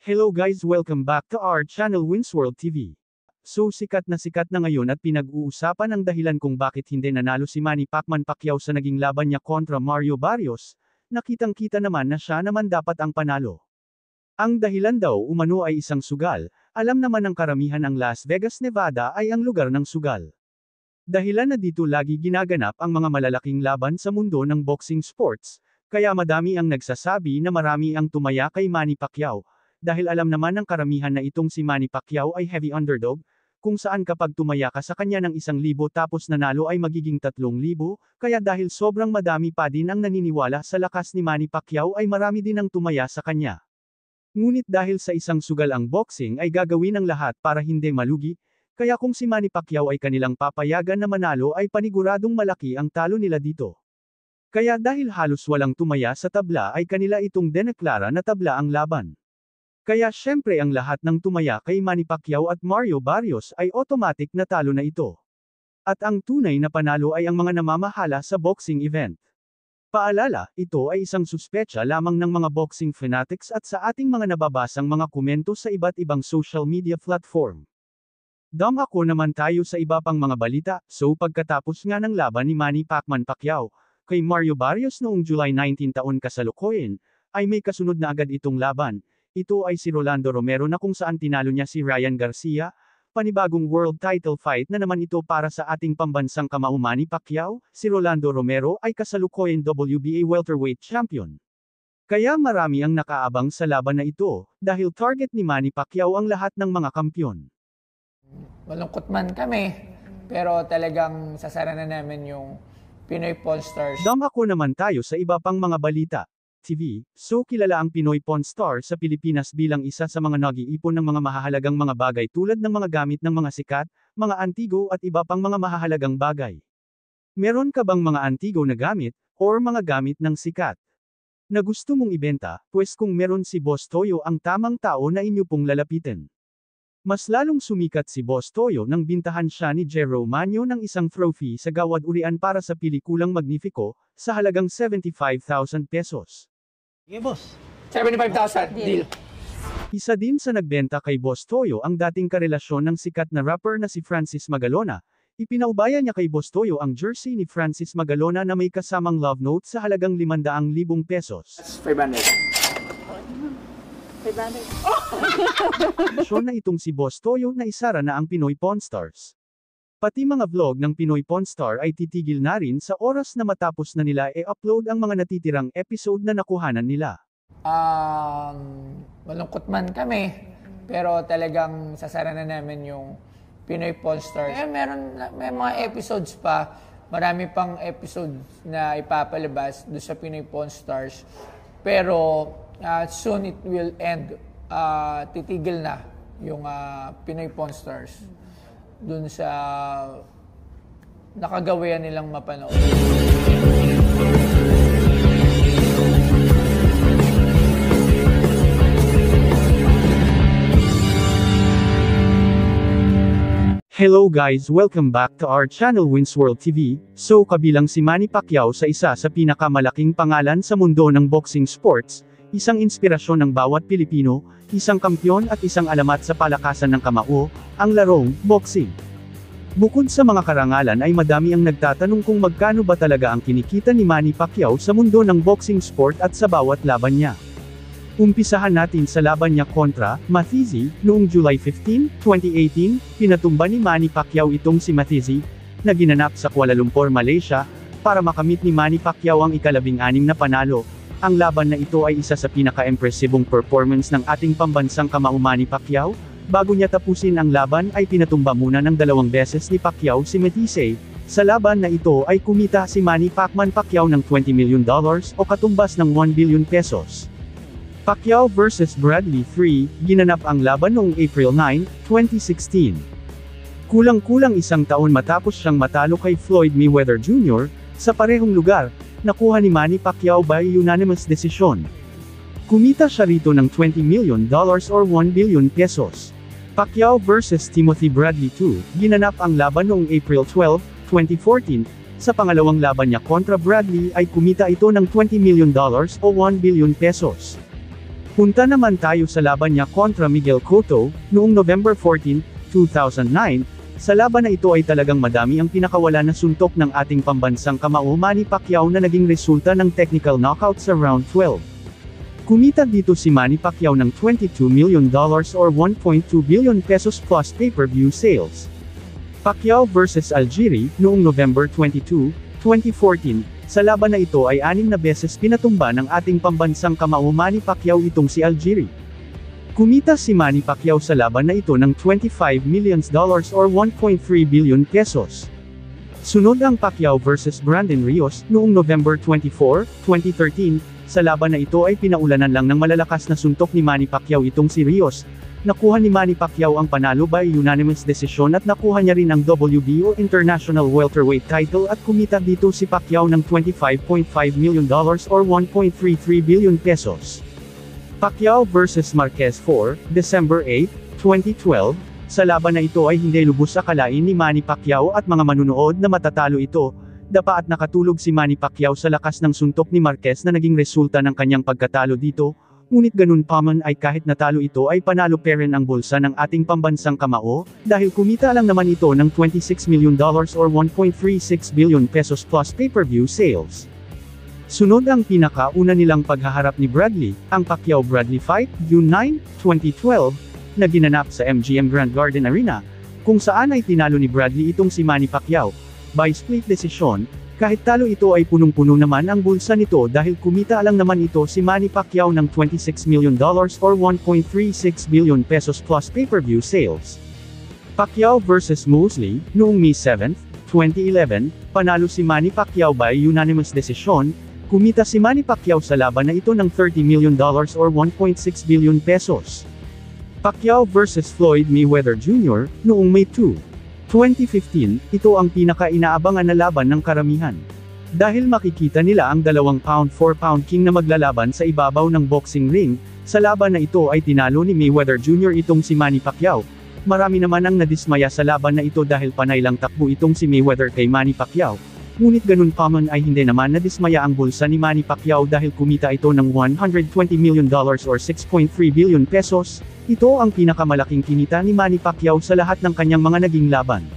Hello guys, welcome back to our channel Winsworld TV. So sikat na ngayon at pinag-uusapan ang dahilan kung bakit hindi nanalo si Manny Pacquiao sa naging laban niya kontra Mario Barrios. Nakitang-kita naman na siya naman dapat ang panalo. Ang dahilan daw umano ay isang sugal. Alam naman ng karamihan ang Las Vegas, Nevada ay ang lugar ng sugal. Dahilan na dito lagi ginaganap ang mga malalaking laban sa mundo ng boxing sports, kaya madami ang nagsasabi na marami ang tumaya kay Manny Pacquiao, dahil alam naman ng karamihan na itong si Manny Pacquiao ay heavy underdog, kung saan kapag tumaya ka sa kanya ng 1,000 tapos nanalo ay magiging 3,000, kaya dahil sobrang madami pa din ang naniniwala sa lakas ni Manny Pacquiao ay marami din ang tumaya sa kanya. Ngunit dahil sa isang sugal ang boxing ay gagawin ang lahat para hindi malugi, kaya kung si Manny Pacquiao ay kanilang papayagan na manalo ay paniguradong malaki ang talo nila dito. Kaya dahil halos walang tumaya sa tabla ay kanila itong deneklara na tabla ang laban. Kaya syempre ang lahat ng tumaya kay Manny Pacquiao at Mario Barrios ay automatic na talo na ito. At ang tunay na panalo ay ang mga namamahala sa boxing event. Paalala, ito ay isang suspetsa lamang ng mga boxing fanatics at sa ating mga nababasang mga komento sa iba't ibang social media platform. Ako naman tayo sa iba pang mga balita. So pagkatapos nga ng laban ni Manny Pacquiao kay Mario Barrios noong July 19 taon kasalukuyan, ay may kasunod na agad itong laban. Ito ay si Rolando Romero na kung saan tinalo niya si Ryan Garcia. Panibagong world title fight na naman ito para sa ating pambansang kamao Manny Pacquiao. Si Rolando Romero ay kasalukuyan WBA welterweight champion. Kaya marami ang nakaabang sa laban na ito, dahil target ni Manny Pacquiao ang lahat ng mga kampyon. Malungkot man kami, pero talagang sasara na namin yung Pinoy Pawn Stars. Ako naman tayo sa iba pang mga balita. TV, so kilala ang Pinoy Pawn Star sa Pilipinas bilang isa sa mga nag-iipon ng mga mahahalagang mga bagay tulad ng mga gamit ng mga sikat, mga antigo at iba pang mga mahahalagang bagay. Meron ka bang mga antigo na gamit, or mga gamit ng sikat na gusto mong ibenta? Pues kung meron si Boss Toyo ang tamang tao na inyo pong lalapitin. Mas lalong sumikat si Boss Toyo nang bintahan siya ni Jero Manyo ng isang trophy sa Gawad Urian para sa pelikulang Magnifico, sa halagang 75,000 pesos. Okay, boss. 75,000, deal. Isa din sa nagbenta kay Boss Toyo ang dating karelasyon ng sikat na rapper na si Francis Magalona. Ipinaubaya niya kay Boss Toyo ang jersey ni Francis Magalona na may kasamang love note sa halagang 500,000 pesos. That's 500. Show na itong si Boss Toyo na isara na ang Pinoy Pawn Stars. Pati mga vlog ng Pinoy Pawn Star ay titigil na rin sa oras na matapos na nila e-upload ang mga natitirang episode na nakuhanan nila. Malungkot man kami, pero talagang sasara na namin yung Pinoy Pawn Stars. May mga episodes pa, marami pang episodes na ipapalabas doon sa Pinoy Pawn Stars. Pero soon it will end. Titigil na yung Pinoy Pawn Stars dun sa nakagawian nilang mapanood. Hello guys, welcome back to our channel Winsworld TV. So kabilang si Manny Pacquiao sa isa sa pinakamalaking pangalan sa mundo ng boxing sports, isang inspirasyon ng bawat Pilipino, isang kampyon at isang alamat sa palakasan ng kamao, ang larong boxing. Bukod sa mga karangalan ay madami ang nagtatanong kung magkano ba talaga ang kinikita ni Manny Pacquiao sa mundo ng boxing sport at sa bawat laban niya. Umpisahan natin sa laban niya kontra Mathizzi, noong July 15, 2018, pinatumba ni Manny Pacquiao itong si Mathizzi, na ginanap sa Kuala Lumpur, Malaysia, para makamit ni Manny Pacquiao ang ika-16 na panalo. Ang laban na ito ay isa sa pinaka-impresibong performance ng ating pambansang kamao Manny Pacquiao. Bago niya tapusin ang laban ay pinatumba muna ng 2 beses ni Pacquiao si Mathizzi. Sa laban na ito ay kumita si Manny Pacquiao ng $20 million o katumbas ng 1 billion pesos. Pacquiao vs Bradley 3, ginanap ang laban noong April 9, 2016. Kulang-kulang isang taon matapos siyang matalo kay Floyd Mayweather Jr., sa parehong lugar, nakuha ni Manny Pacquiao by unanimous decision. Kumita siya rito ng $20 million or 1 billion pesos. Pacquiao vs Timothy Bradley 2, ginanap ang laban noong April 12, 2014, Sa pangalawang laban niya kontra Bradley ay kumita ito ng $20 million o 1 billion pesos. Punta naman tayo sa laban niya kontra Miguel Cotto, noong November 14, 2009, sa laban na ito ay talagang madami ang pinakawala na suntok ng ating pambansang kamao Manny Pacquiao na naging resulta ng technical knockout sa round 12. Kumita dito si Manny Pacquiao ng $22 million or 1.2 billion pesos plus pay-per-view sales. Pacquiao vs Algieri, noong November 22, 2014, sa laban na ito ay 6 na beses pinatumba ng ating pambansang kamao Manny Pacquiao itong si Algieri. Kumita si Manny Pacquiao sa laban na ito ng $25 million or 1.3 billion pesos. Sunod ang Pacquiao vs Brandon Rios, noong November 24, 2013, sa laban na ito ay pinaulanan lang ng malalakas na suntok ni Manny Pacquiao itong si Rios. Nakuha ni Manny Pacquiao ang panalo by unanimous decision at nakuha niya rin ang WBO International Welterweight title at kumita dito si Pacquiao ng $25.5 million or 1.33 billion pesos. Pacquiao vs Marquez 4, December 8, 2012, sa laban na ito ay hindi lubos akalain ni Manny Pacquiao at mga manunood na matatalo ito, dapa at nakatulog si Manny Pacquiao sa lakas ng suntok ni Marquez na naging resulta ng kanyang pagkatalo dito. Ngunit ganun pa man ay kahit natalo ito ay panalo pa rin ang bulsa ng ating pambansang kamao, dahil kumita lang naman ito ng $26 million or 1.36 billion pesos plus pay-per-view sales. Sunod ang pinakauna nilang paghaharap ni Bradley, ang Pacquiao-Bradley fight, June 9, 2012, na ginanap sa MGM Grand Garden Arena, kung saan ay tinalo ni Bradley itong si Manny Pacquiao, by split decision. Kahit talo ito ay punong-puno naman ang bulsa nito dahil kumita lang naman ito si Manny Pacquiao ng $26 million or 1.36 billion pesos plus pay-per-view sales. Pacquiao vs Mosley, noong May 7, 2011, panalo si Manny Pacquiao by unanimous decision. Kumita si Manny Pacquiao sa laban na ito ng $30 million or 1.6 billion pesos. Pacquiao vs Floyd Mayweather Jr., noong May 2, 2015, ito ang pinaka-inaabangan na laban ng karamihan. Dahil makikita nila ang 2 pound for pound king na maglalaban sa ibabaw ng boxing ring, sa laban na ito ay tinalo ni Mayweather Jr. itong si Manny Pacquiao. Marami naman ang nadismaya sa laban na ito dahil panay lang takbo itong si Mayweather kay Manny Pacquiao. Ngunit ganun pa man ay hindi naman nadismaya ang bulsa ni Manny Pacquiao dahil kumita ito ng $120 million or 6.3 billion pesos. Ito ang pinakamalaking kinita ni Manny Pacquiao sa lahat ng kanyang mga naging laban.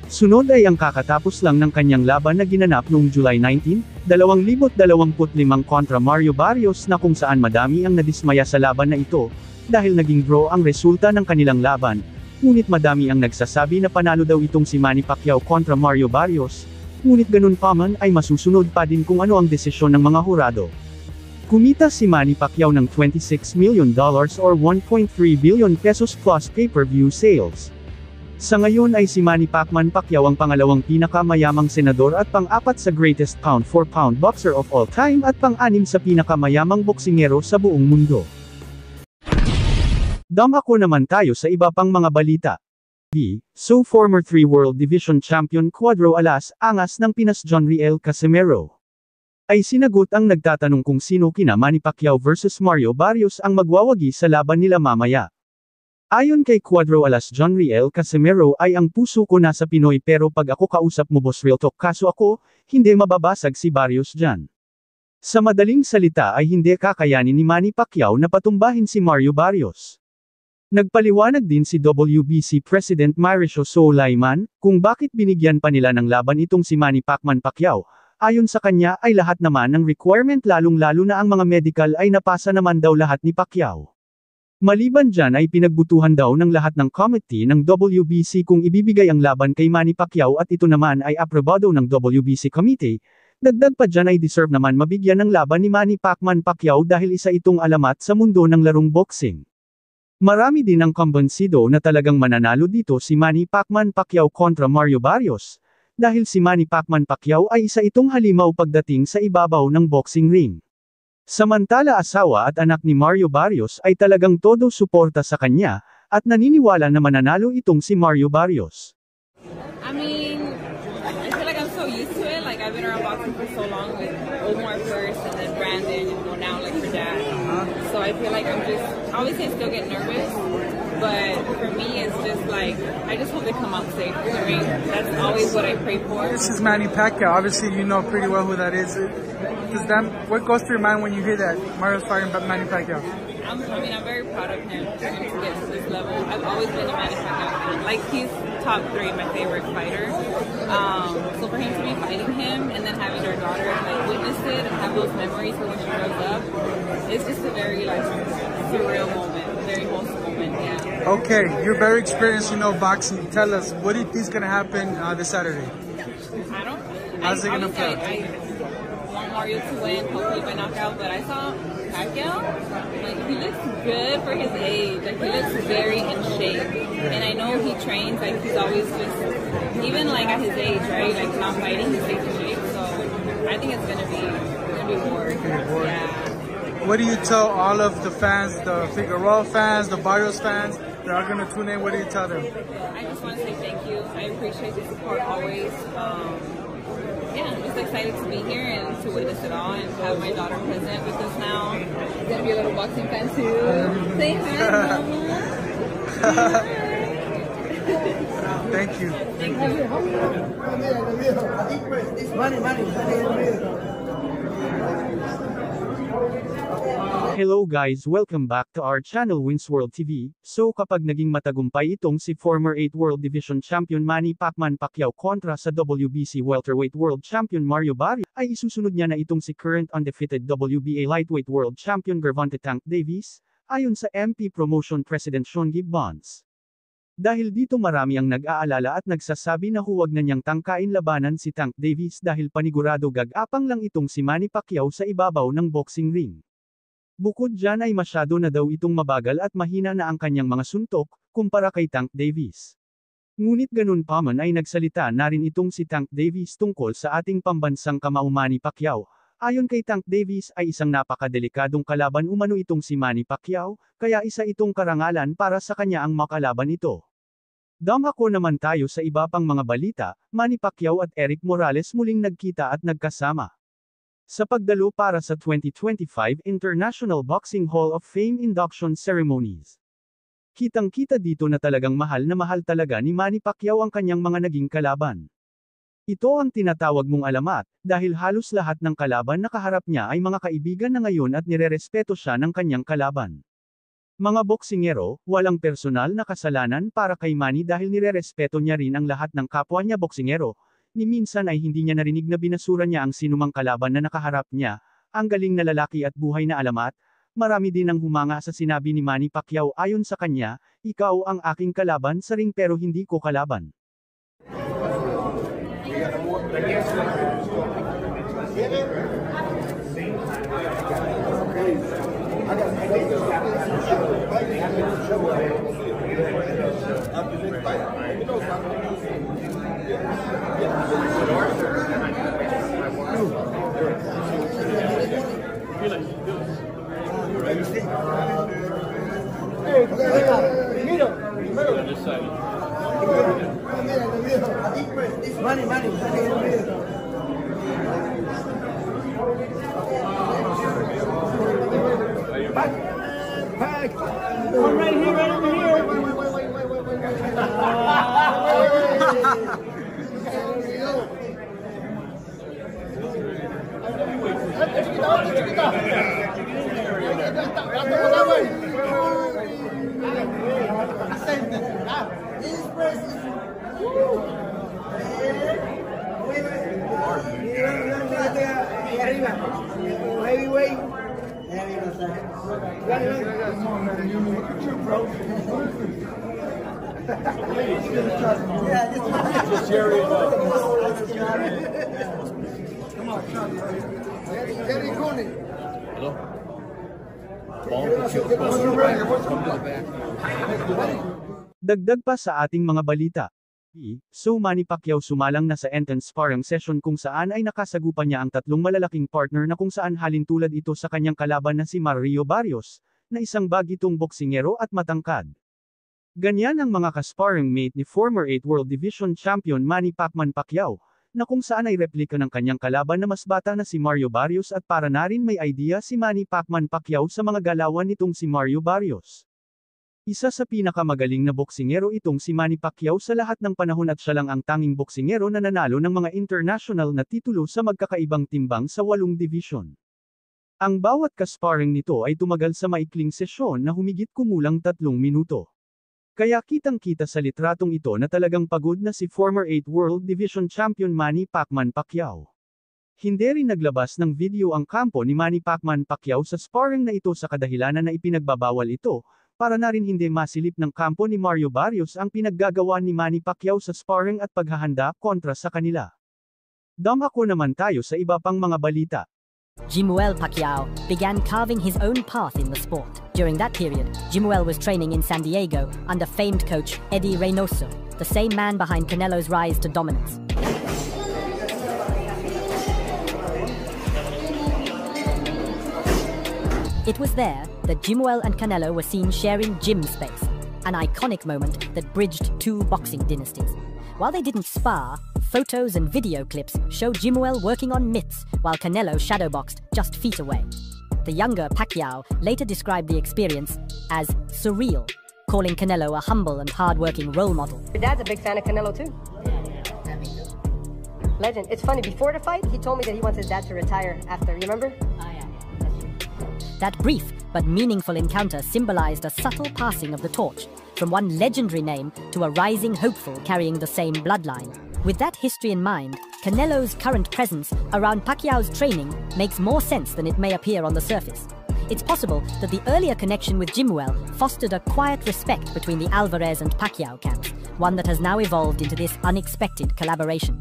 Sunod ay ang kakatapos lang ng kanyang laban na ginanap noong July 19, 2025 kontra Mario Barrios na kung saan madami ang nadismaya sa laban na ito, dahil naging draw ang resulta ng kanilang laban. Ngunit madami ang nagsasabi na panalo daw itong si Manny Pacquiao kontra Mario Barrios. Ngunit ganun pa man ay masusunod pa din kung ano ang desisyon ng mga hurado. Kumita si Manny Pacquiao ng $26 million or 1.3 billion pesos plus pay-per-view sales. Sa ngayon ay si Manny Pacquiao ang pangalawang pinakamayamang senador at pang-4 sa greatest pound-for-pound boxer of all time at pang-6 sa pinakamayamang boksingero sa buong mundo. Dumako naman tayo sa iba pang mga balita. So former 3 World Division Champion Cuadro Alas, angas ng Pinas John Riel Casimero, ay sinagot ang nagtatanong kung sino kina Manny Pacquiao vs Mario Barrios ang magwawagi sa laban nila mamaya. Ayon kay Cuadro Alas John Riel Casimero ay ang puso ko nasa Pinoy pero pag ako kausap mo boss real talk kaso ako, hindi mababasag si Barrios dyan. Sa madaling salita ay hindi kakayanin ni Manny Pacquiao na patumbahin si Mario Barrios. Nagpaliwanag din si WBC President Mauricio Sulaiman, kung bakit binigyan pa nila ng laban itong si Manny Pacquiao. Ayon sa kanya ay lahat naman ng requirement lalong-lalo na ang mga medical ay napasa naman daw lahat ni Pacquiao. Maliban dyan ay pinagbutuhan daw ng lahat ng committee ng WBC kung ibibigay ang laban kay Manny Pacquiao at ito naman ay aprobado ng WBC committee. Dagdag pa dyan ay deserve naman mabigyan ng laban ni Manny Pacquiao dahil isa itong alamat sa mundo ng larong boxing. Marami din ang kumbensido na talagang mananalo dito si Manny Pacquiao kontra Mario Barrios, dahil si Manny Pacquiao ay isa itong halimaw pagdating sa ibabaw ng boxing ring. Samantala asawa at anak ni Mario Barrios ay talagang todo suporta sa kanya, at naniniwala na mananalo itong si Mario Barrios. I mean, I feel like I'm so used to it, like I've been around boxing for so long with Omar first and then Brandon and now like for Dad. So I feel like obviously I still get nervous, but for me it's just like, I just hope they come out safe in the ring. That's always what I pray for. This is Manny Pacquiao. Obviously you know pretty well who that is. What goes through your mind when you hear that Mario's fighting Manny Pacquiao? I'm very proud of him for him to get to this level. I've always been a Manny Pacquiao fan. Like, he's top 3 my favorite fighter. So for him to be fighting him and then having our daughter like witness it and have those memories for when she grows up, it's just a very like surreal moment, a very wholesome moment. Yeah. Okay, you're very experienced, boxing. Tell us, what do you think is going to happen this Saturday? I don't. How's it gonna play? I want Mario to win, hopefully by knockout. But I saw Pacquiao. Like, he looks good for his age. Like, he looks very in shape. And I know he trains. Like, he's always just, even like at his age, right? Like, not fighting, he stays in shape. So I think it's gonna be war. Yeah. What do you tell all of the fans, the Figueroa fans, the Barrios fans that are going to tune in? What do you tell them? I just want to say thank you. I appreciate the support always. Yeah, I'm just excited to be here and to witness it all and have my daughter present with us now. She's going to be a little boxing fan too. Say hi, Mama. Thank you. Thank you. Hello guys, welcome back to our channel Winsworld TV. So kapag naging matagumpay itong si former 8 World Division Champion Manny Pacquiao kontra sa WBC Welterweight World Champion Mario Barrios, ay isusunod niya na itong si current undefeated WBA Lightweight World Champion Gervonta Tank Davis, ayon sa MP Promotion President Sean Gibbons. Dahil dito marami ang nag-aalala at nagsasabi na huwag na niyang tangkain labanan si Tank Davis dahil panigurado gag-apang lang itong si Manny Pacquiao sa ibabaw ng boxing ring. Bukod dyan ay masyado na daw itong mabagal at mahina na ang kanyang mga suntok, kumpara kay Tank Davis. Ngunit ganun pa man ay nagsalita na rin itong si Tank Davis tungkol sa ating pambansang kamao Manny Pacquiao. Ayon kay Tank Davis ay isang napakadelikadong kalaban umano itong si Manny Pacquiao, kaya isa itong karangalan para sa kanya ang makalaban ito. Damako naman tayo sa iba pang mga balita. Manny Pacquiao at Eric Morales muling nagkita at nagkasama sa pagdalo para sa 2025 International Boxing Hall of Fame induction ceremonies. Kitang-kita dito na talagang mahal talaga ni Manny Pacquiao ang kanyang mga naging kalaban. Ito ang tinatawag mong alamat, dahil halos lahat ng kalaban na kaharap niya ay mga kaibigan na ngayon at nirerespeto siya ng kanyang kalaban. Mga boksingero, walang personal na kasalanan para kay Manny dahil nirerespeto niya rin ang lahat ng kapwa niya boksingero. Ni minsan ay hindi niya narinig na binasura niya ang sinumang kalaban na nakaharap niya. Ang galing na lalaki at buhay na alamat. Marami din ang humanga sa sinabi ni Manny Pacquiao ayon sa kanya, ikaw ang aking kalaban sa ring pero hindi ko kalaban. Pack. I'm right here, right over here. Heavyweight. Hello? Dagdag pa sa ating mga balita. So Manny Pacquiao sumalang na sa entrance sparring session kung saan ay nakasagupan niya ang tatlong malalaking partner na kung saan halin tulad ito sa kanyang kalaban na si Mario Barrios, na isang bagitong boksingero at matangkad. Ganyan ang mga ka-sparring mate ni former 8 World Division Champion Manny Pacquiao, na kung saan ay replika ng kanyang kalaban na mas bata na si Mario Barrios at para na rin may idea si Manny Pacquiao sa mga galawan nitong si Mario Barrios. Isa sa pinakamagaling na boksingero itong si Manny Pacquiao sa lahat ng panahon at siya lang ang tanging boksingero na nanalo ng mga international na titulo sa magkakaibang timbang sa 8 division. Ang bawat kasparing nito ay tumagal sa maikling sesyon na humigit kumulang 3 minuto. Kaya kitang-kita sa litratong ito na talagang pagod na si former 8 World Division Champion Manny Pacquiao. Hindi rin naglabas ng video ang kampo ni Manny Pacquiao sa sparring na ito sa kadahilanan na ipinagbabawal ito, para na rin hindi masilip ng kampo ni Mario Barrios ang pinaggagawa ni Manny Pacquiao sa sparring at paghahanda kontra sa kanila. Dumako naman tayo sa iba pang mga balita. Jimuel Pacquiao began carving his own path in the sport. During that period, Jimuel was training in San Diego under famed coach Eddie Reynoso, the same man behind Canelo's rise to dominance. It was there that Jimuel and Canelo were seen sharing gym space, an iconic moment that bridged 2 boxing dynasties. While they didn't spar, photos and video clips show Jimuel working on mitts while Canelo shadowboxed just feet away. The younger Pacquiao later described the experience as surreal, calling Canelo a humble and hard-working role model. Your dad's a big fan of Canelo too. Legend. It's funny, before the fight, he told me that he wants his dad to retire after, remember? That brief but meaningful encounter symbolized a subtle passing of the torch, from one legendary name to a rising hopeful carrying the same bloodline. With that history in mind, Canelo's current presence around Pacquiao's training makes more sense than it may appear on the surface. It's possible that the earlier connection with Jimuel fostered a quiet respect between the Alvarez and Pacquiao camps, one that has now evolved into this unexpected collaboration.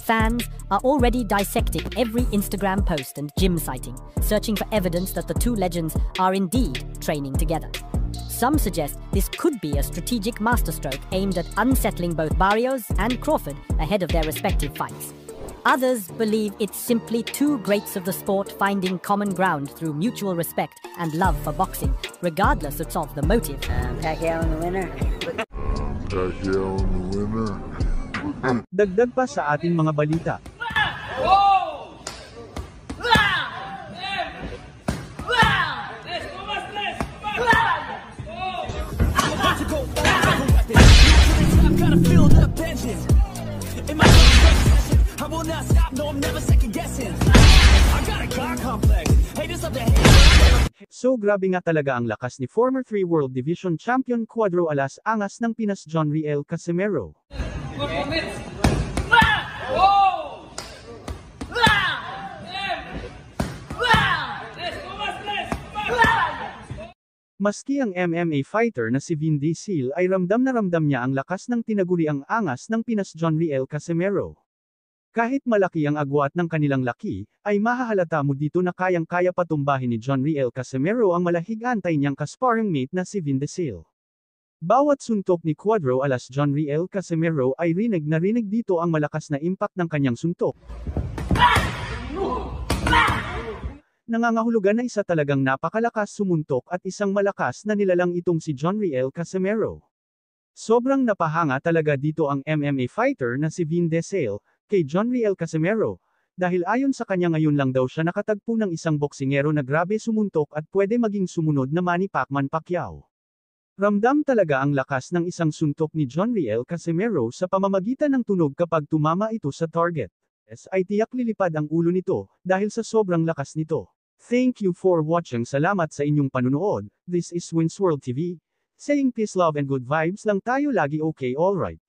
Fans are already dissecting every Instagram post and gym sighting, searching for evidence that the 2 legends are indeed training together. Some suggest this could be a strategic masterstroke aimed at unsettling both Barrios and Crawford ahead of their respective fights. Others believe it's simply 2 greats of the sport finding common ground through mutual respect and love for boxing, regardless of the motive. Pacquiao the winner. Pacquiao the winner. Dagdag pa sa ating mga balita. So grabe nga talaga ang lakas ni former 3 World Division Champion Cuadro Alas Angas ng Pinas John Riel Casimero. Maski ang MMA fighter na si Vin Diesel ay ramdam na ramdam niya ang lakas ng tinaguriang angas ng Pinas John Riel Casimero. Kahit malaki ang agwat ng kanilang laki, ay mahahalata mo dito na kayang-kaya patumbahin ni John Riel Casimero ang malahig antay niyang kasparring mate na si Vin Diesel. Bawat suntok ni Cuadro Alas John Riel Casimero ay rinig na rinig dito ang malakas na impact ng kanyang suntok. Nangangahulugan na isa talagang napakalakas sumuntok at isang malakas na nilalang itong si John Riel Casimero. Sobrang napahanga talaga dito ang MMA fighter na si Vin Diesel kay John Riel Casimero, dahil ayon sa kanya ngayon lang daw siya nakatagpo ng isang boksingero na grabe sumuntok at pwede maging sumunod na Manny Pacquiao. Ramdam talaga ang lakas ng isang suntok ni John Riel Casimero sa pamamagitan ng tunog kapag tumama ito sa target. Ay tiyak lilipad ang ulo nito, dahil sa sobrang lakas nito. Thank you for watching. Salamat sa inyong panunood. This is Winsworld TV. Saying peace, love and good vibes lang tayo lagi, okay, alright.